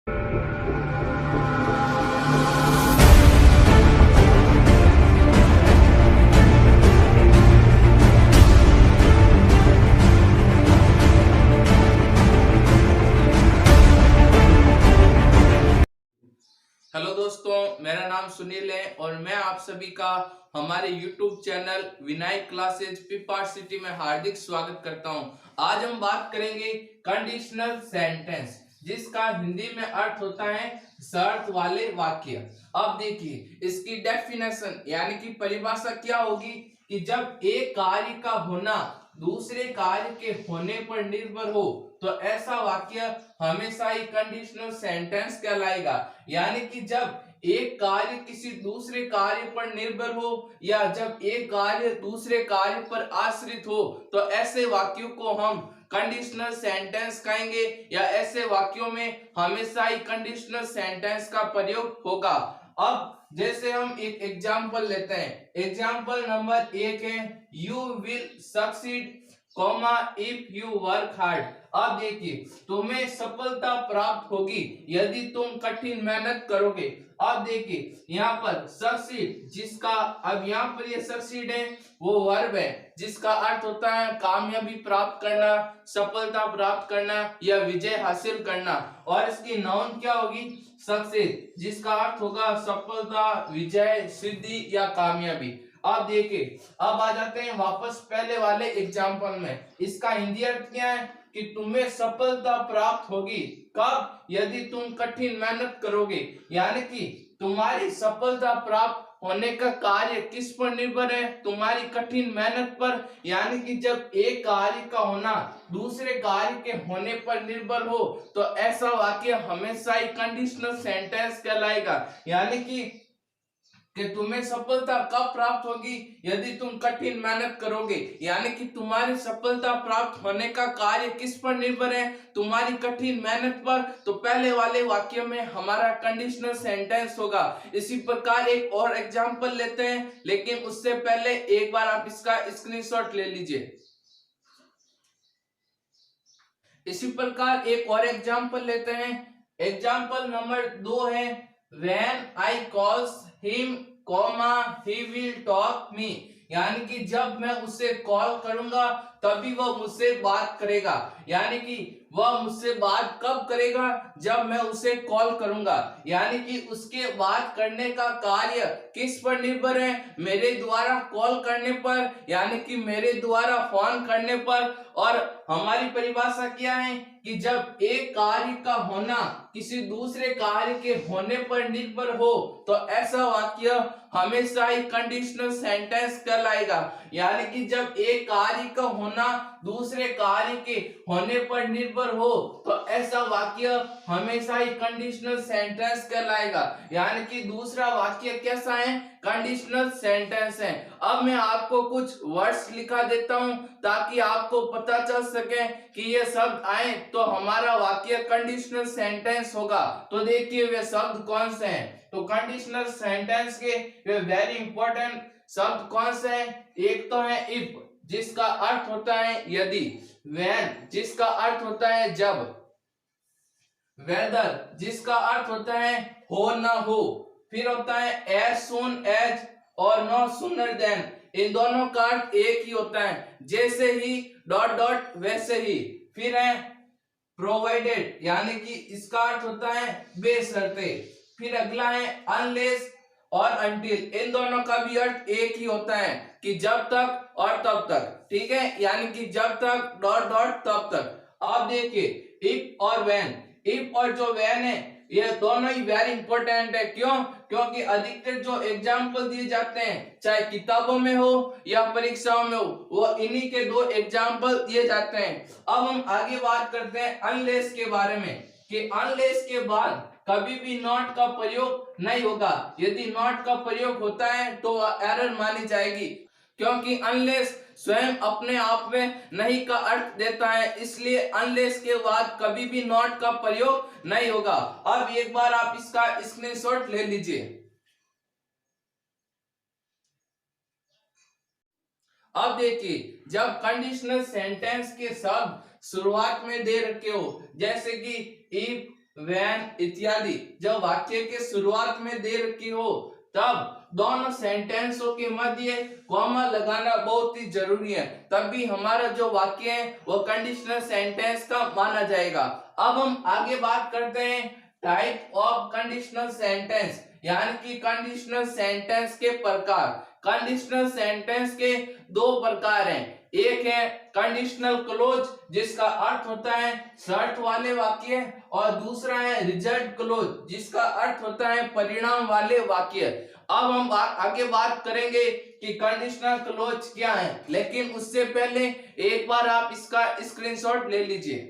Hello दोस्तों, मेरा नाम सुनील है और मैं आप सभी का हमारे YouTube channel Vinayak classes Pippa city में हार्दिक स्वागत करता हूं। आज हम बात करेंगे कंडीशनल सेंटेंस, जिसका हिंदी में अर्थ होता है शर्त वाले वाक्य। अब देखिए, इसकी डेफिनेशन यानी कि परिभाषा क्या होगी कि जब एक कार्य का होना दूसरे कार्य के होने पर निर्भर हो तो ऐसा वाक्य हमेशा ही कंडीशनल सेंटेंस कहलाएगा। यानी कि जब एक कार्य किसी दूसरे कार्य पर निर्भर हो या जब एक कार्य दूसरे कार्य पर आश्रित हो तो ऐसे वाक्यों को हम कंडीशनल सेंटेंस कहेंगे, या ऐसे वाक्यों में हमेशा ही कंडीशनल सेंटेंस का प्रयोग होगा। अब जैसे हम एक एग्जाम्पल लेते हैं, एग्जाम्पल नंबर 1 है you will succeed comma if you work hard. अब देखिए, तुम्हें सफलता प्राप्त होगी यदि तुम कठिन मेहनत करोगे। अब देखिए यहाँ पर सक्सीड, जिसका अब यहाँ पर ये सक्सीड है वो वर्ब है, जिसका अर्थ होता है कामयाबी प्राप्त करना, सफलता प्राप्त करना या विजय हासिल करना। और इसकी नाउन क्या होगी? सक्सेस, जिसका अर्थ होगा सफलता, विजय, सिद्धि या कामयाबी। अब देखिए, अब आ जाते हैं वापस पहले वाले एग्जाम्पल में। इसका हिंदी अर्थ क्या है कि तुम्हें सफलता प्राप्त होगी कब? यदि तुम कठिन मेहनत करोगे। यानी कि तुम्हारी सफलता प्राप्त होने का कार्य किस पर निर्भर है? तुम्हारी कठिन मेहनत पर। यानी कि जब एक कार्य का होना दूसरे कार्य के होने पर निर्भर हो तो ऐसा वाक्य हमेशा ही कंडीशनल सेंटेंस कहलाएगा। यानी कि तुम्हें सफलता कब प्राप्त होगी? यदि तुम कठिन मेहनत करोगे। यानी कि तुम्हारी सफलता प्राप्त होने का कार्य किस पर निर्भर है? तुम्हारी कठिन मेहनत पर। तो पहले वाले वाक्य में हमारा कंडीशनल सेंटेंस होगा। इसी प्रकार एक और एग्जांपल लेते हैं, लेकिन उससे पहले एक बार आप इसका स्क्रीनशॉट ले लीजिए। इसी प्रकार एक और एग्जांपल लेते हैं, एग्जांपल नंबर 2 है when I calls him comma he will talk me. यानी कि जब मैं उसे कॉल करूंगा तभी वह मुझसे बात करेगा। यानी कि वह मुझसे बात कब करेगा? जब मैं उसे कॉल करूंगा। यानी कि उसके बात करने का कार्य किस पर निर्भर है? मेरे द्वारा कॉल करने पर, यानी कि मेरे द्वारा फोन करने पर। और हमारी परिभाषा क्या है कि जब एक कार्य का होना किसी दूसरे कार्य के होने पर निर्भर हो तो ऐसा वाक्य हमेशा ही कंडीशनल सेंटेंस कहलाएगा। यानी कि जब एक कार्य का होना दूसरे कार्य के होने पर निर्भर हो तो ऐसा वाक्य हमेशा ही कंडीशनल सेंटेंस कहलाएगा। यानी कि दूसरा वाक्य कैसा है? कंडीशनल सेंटेंस है। अब मैं आपको कुछ वर्ड्स लिखा देता हूं ताकि आपको पता चल सके कि ये शब्द आए तो हमारा वाक्य कंडीशनल सेंटेंस होगा। तो देखिए वे शब्द कौन से हैं। तो कंडीशनल सेंटेंस के वे वेरी इंपॉर्टेंट शब्द कौन से हैं? एक तो है इफ, जिसका अर्थ होता है यदि, व्हेन, जिसका अर्थ होता है जब, वेदर, जिसका अर्थ होता है हो ना हो, फिर होता है एज सून एज और नो सूनर देन। इन दोनों का अर्थ एक ही होता है, जैसे ही, डॉट डॉट, वैसे ही। फिर है प्रोवाइडेड, यानी कि इसका अर्थ होता है बेशर्ते। फिर अगला है अनलेस और अनटिल, इन दोनों का भी अर्थ एक ही होता है कि जब तक और तब तक। ठीक है, यानी कि जब तक डॉट डॉट तब तक। अब देखिए इफ और व्हेन, इफ और जो व्हेन है ये दोनों ही वेरी इंपॉर्टेंट है। क्यों? क्योंकि अधिकतर जो एग्जाम्पल दिए जाते हैं चाहे किताबों में हो या परीक्षाओं में हो, वो इन्हीं के दो एग्जाम्पल दिए जाते हैं। अब हम आगे बात करते हैं अनलेस के बारे में, कि अनलेस के बाद कभी भी नॉट का प्रयोग नहीं होगा। यदि नॉट का प्रयोग होता है तो एरर मानी जाएगी, क्योंकि अनलेस स्वयं अपने आप में नहीं का अर्थ देता है, इसलिए अनलेस के बाद कभी भी नॉट का प्रयोग नहीं होगा। अब एक बार आप इसका स्क्रीनशॉट ले लीजिए। अब देखिए, जब कंडीशनल सेंटेंस के शब्द शुरुआत में दे रखे हो, जैसे कि इफ, व्हेन इत्यादि जब वाक्य के शुरुआत में दे रखी हो तब दोनों सेंटेंसों के मध्य कॉमा लगाना बहुत ही जरूरी है, तभी हमारा जो वाक्य है वो कंडीशनल सेंटेंस का माना जाएगा। अब हम आगे बात करते हैं टाइप ऑफ कंडीशनल सेंटेंस, यानी कि कंडीशनल सेंटेंस के प्रकार। कंडीशनल सेंटेंस के दो प्रकार हैं, एक है कंडीशनल क्लोज जिसका अर्थ होता है शर्त वाले वाक्य, और दूसरा है रिजल्ट क्लोज जिसका अर्थ होता है परिणाम वाले वाक्य। अब हम आगे बात करेंगे कि कंडीशनल क्लोज क्या है, लेकिन उससे पहले एक बार आप इसका स्क्रीनशॉट ले लीजिए।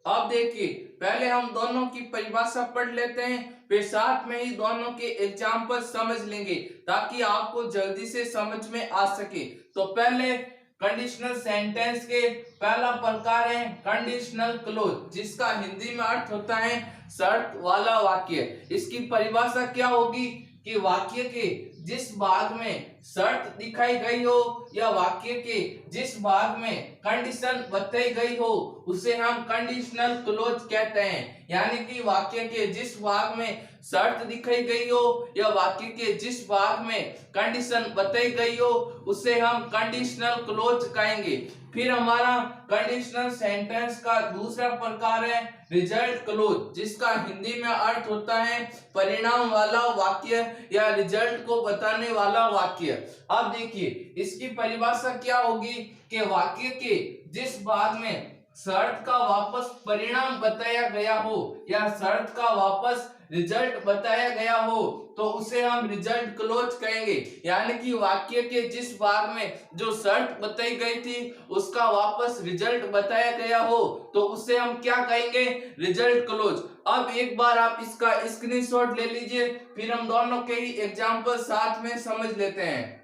अब देखिए, पहले हम दोनों की परिभाषा पढ़ लेते हैं, फिर साथ में ही दोनों के एग्जाम्पल समझ लेंगे ताकि आपको जल्दी से समझ में आ सके। तो पहले कंडीशनल सेंटेंस के पहला प्रकार है कंडीशनल क्लोज जिसका हिंदी में अर्थ होता है शर्त वाला वाक्य। इसकी परिभाषा क्या होगी कि वाक्य के जिस भाग में शर्त दिखाई गई हो या वाक्य के जिस भाग में कंडीशन बताई गई हो उसे हम कंडीशनल क्लोज कहते हैं। यानी कि वाक्य के जिस भाग में शर्त दिखाई गई हो या वाक्य के जिस भाग में कंडीशन बताई गई हो उसे हम कंडीशनल क्लोज कहेंगे। फिर हमारा कंडीशनल सेंटेंस का दूसरा प्रकार है रिजल्ट क्लोज जिसका हिंदी में अर्थ होता है परिणाम वाला वाक्य या रिजल्ट को बताने वाला वाक्य। अब देखिए, इसकी परिभाषा क्या होगी कि वाक्य के जिस भाग में शर्त का वापस परिणाम बताया गया हो या शर्त का वापस रिजल्ट बताया गया हो तो उसे हम रिजल्ट क्लोज कहेंगे। यानी कि वाक्य के जिस भाग में जो शर्त बताई गई थी उसका वापस रिजल्ट बताया गया हो तो उसे हम क्या कहेंगे, रिजल्ट क्लोज। अब एक बार आप इसका स्क्रीनशॉट ले लीजिए, फिर हम दोनों के ही एग्जाम्पल साथ में समझ लेते हैं।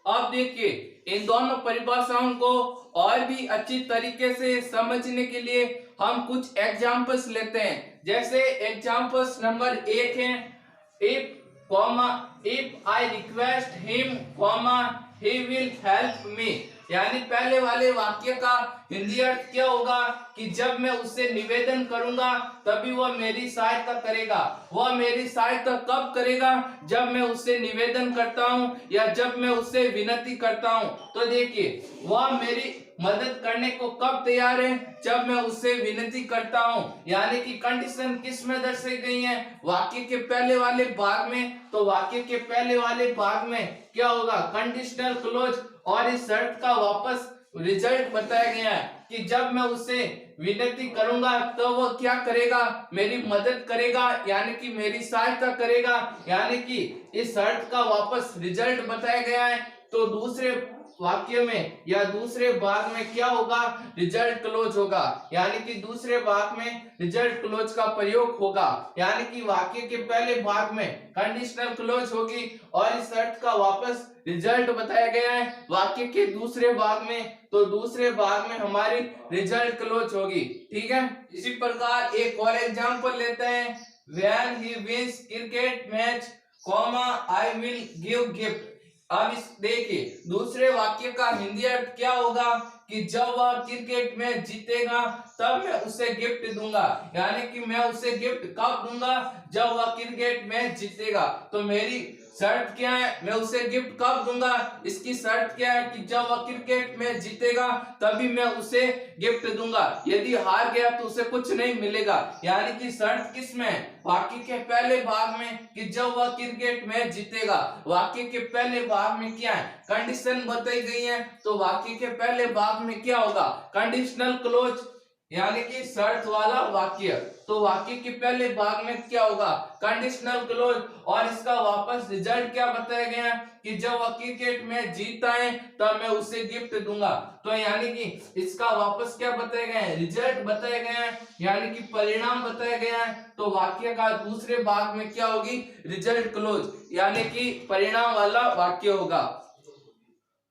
अब देखिए, इन दोनों परिभाषाओं को और भी अच्छी तरीके से समझने के लिए हम कुछ एग्जाम्पल्स लेते हैं। जैसे एग्जाम्पल्स नंबर 1 है if I request him he will help me. यानी पहले वाले वाक्य का हिंदी अर्थ क्या होगा कि जब मैं उससे निवेदन करूंगा तभी वह मेरी सहायता करेगा। वह मेरी सहायता कब करेगा, जब मैं उससे निवेदन करता हूं या जब मैं उससे विनती करता हूं। तो देखिए, वह मेरी मदद करने को कब तैयार है, जब मैं उससे विनती करता हूं। यानी कि कंडीशन किस में दर्शाई गई है, वाक्य के पहले वाले भाग में। तो वाक्य के पहले वाले भाग में क्या होगा, कंडीशनल क्लोज, और इस शर्त का वापस रिजल्ट बताया गया है कि जब मैं उससे विनती करूंगा तो वो क्या करेगा, मेरी मदद करेगा, यानी कि मेरी सहायता करेगा। यानी कि इस शर्त का वापस रिजल्ट बताया गया है। तो दूसरे वाक्य में या दूसरे भाग में क्या होगा, रिजल्ट क्लोज होगा। यानी कि दूसरे भाग में रिजल्ट क्लोज का प्रयोग होगा। यानी कि वाक्य के पहले भाग में कंडीशनल क्लोज होगी और इस शर्त का वापस रिजल्ट बताया गया है वाक्य के दूसरे भाग में, तो दूसरे भाग में हमारी रिजल्ट क्लोज होगी। ठीक है, इसी प्रकार एक और एग्जांपल लेते हैं, when he wins cricket match I will give gift. अब इस देखिए, दूसरे वाक्य का हिंदी अर्थ क्या होगा कि जब वह क्रिकेट में जीतेगा तब मैं उसे गिफ्ट दूंगा। यानी कि मैं उसे गिफ्ट कब दूंगा, जब वह क्रिकेट में जीतेगा। तो मेरी शर्त क्या है, मैं उसे गिफ्ट कब दूंगा, इसकी शर्त क्या है कि जब वह क्रिकेट में जीतेगा तभी मैं उसे गिफ्ट दूंगा। यदि हार गया तो उसे कुछ नहीं मिलेगा। यानी कि शर्त किस में है, वाक्य के पहले भाग में कि जब वह क्रिकेट में जीतेगा। वाक्य के पहले भाग में क्या है, कंडीशन बताई गई है, तो वाक्य के पहले भाग में क्या होगा, कंडीशनल क्लोज यानी कि शर्त वाला वाक्य। तो वाक्य के पहले भाग में क्या होगा, कंडीशनल क्लोज, और इसका वापस रिजल्ट क्या बताया गया कि जब वह क्रिकेट में जीता है तब मैं उसे गिफ्ट दूंगा। तो यानी कि इसका वापस क्या बताया गया है, रिजल्ट बताया गया है, यानी कि परिणाम बताया गया है। तो वाक्य का दूसरे भाग में क्या होगी, रिजल्ट क्लोज, यानी कि परिणाम वाला वाक्य होगा।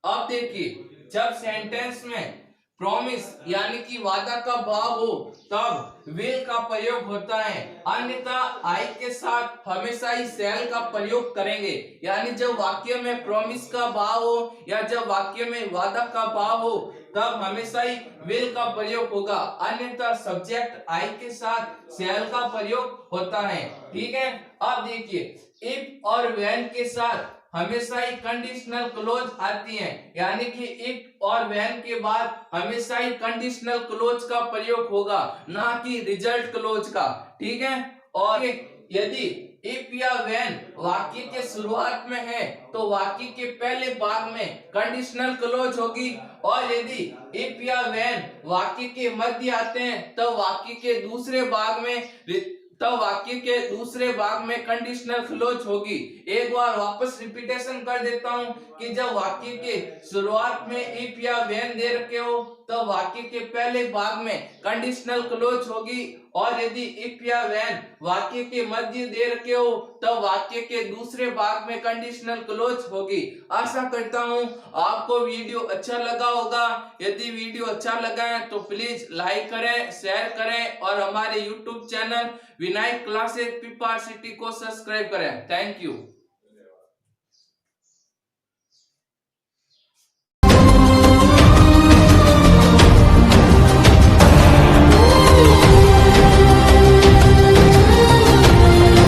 अब देखिए, जब सेंटेंस में प्रॉमिस यानी कि वादा का भाव हो तब विल का प्रयोग होता है, अन्यथा आई के साथ हमेशा ही शैल का प्रयोग करेंगे। यानी जब वाक्य में प्रॉमिस का भाव हो या जब वाक्य में वादा का भाव हो तब हमेशा ही विल का प्रयोग होगा, अन्यथा सब्जेक्ट आई के साथ शैल का प्रयोग होता है। ठीक है, अब देखिए इफ और व्हेन के साथ हमेशा ही कंडीशनल क्लोज आती है, यानी कि इफ और व्हेन के बाद हमेशा ही कंडीशनल क्लोज का प्रयोग होगा, ना कि रिजल्ट क्लोज का। ठीक है, और यदि इफ या व्हेन वाक्य के शुरुआत में है तो वाक्य के पहले भाग में कंडीशनल क्लोज होगी, और यदि इफ या व्हेन वाक्य के मध्य आते हैं तो वाक्य के दूसरे भाग में कंडीशनल क्लोज होगी। एक बार वापस रिपीटेशन कर देता हूं कि जब वाक्य के शुरुआत में इफ या व्हेन दे रखे हो तो वाक्य के पहले भाग में कंडीशनल क्लोज होगी, और यदि इफ या व्हेन वाक्य के मध्य दे रखे हो तो वाक्य के दूसरे भाग में कंडीशनल क्लोज होगी। आशा करता हूं आपको वीडियो अच्छा लगा होगा। यदि वीडियो अच्छा लगा है तो प्लीज लाइक करें, शेयर करें और हमारे यूट्यूब चैनल विनायक क्लासेज पीपा सिटी को सब्सक्राइब करें। Thank you.